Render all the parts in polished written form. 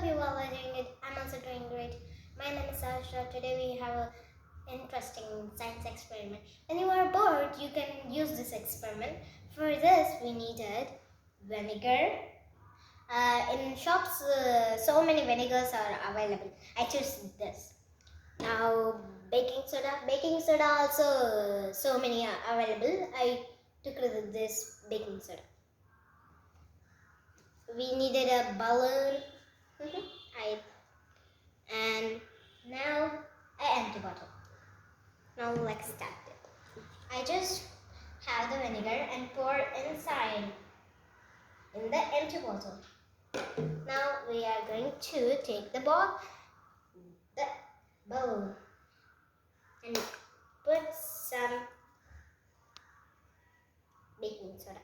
you all are doing it. I'm also doing great. My name is Sahashra. Today we have an interesting science experiment. When you are bored, you can use this experiment. For this, we needed vinegar. In shops, so many vinegars are available. I choose this. Now, baking soda. Baking soda also so many are available. I took this baking soda. We needed a balloon. And now an empty bottle. Now let's start it. I just have the vinegar and pour inside in the empty bottle. Now we are going to take the balloon and put some baking soda.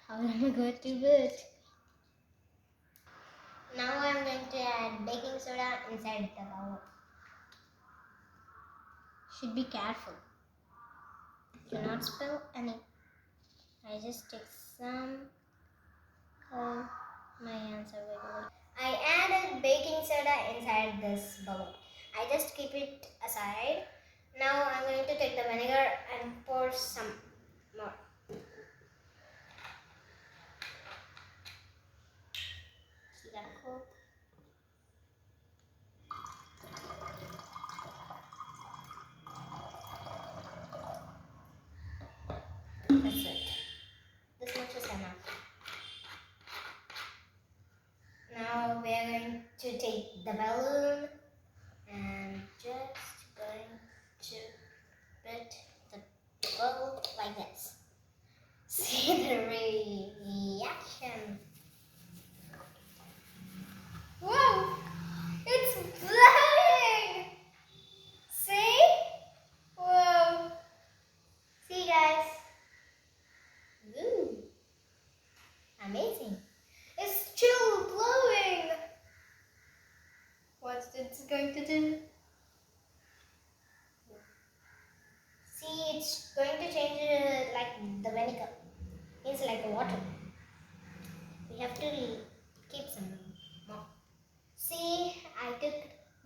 How am I going to do it? Now I'm going to add baking soda inside the bowl. Should be careful. Do not spill any. I just take some. Oh, my hands are wiggling. I added baking soda inside this bowl. I just keep it aside. Now I'm going to take the vinegar and pour some more. See that cool? That's it. This much is enough. Now we are going to take the balloon and just going to put the ball like this. See the reaction. Whoa! It's blowing! See? Whoa! See guys? Ooh! Amazing! It's still blowing! What's it going to do? See, it's going to change like the vinegar. It's like water. We have to keep some more. See, I took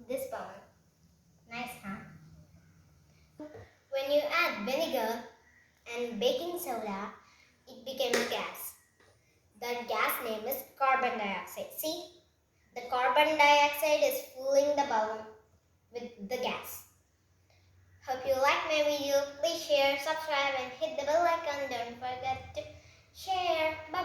this bowl. Nice, huh? When you add vinegar and baking soda, it became a gas. That gas name is carbon dioxide. See, the carbon dioxide is filling the balloon with the gas. Hope you like my video. Please share, subscribe and hit the bell icon. Don't forget to share. Bye.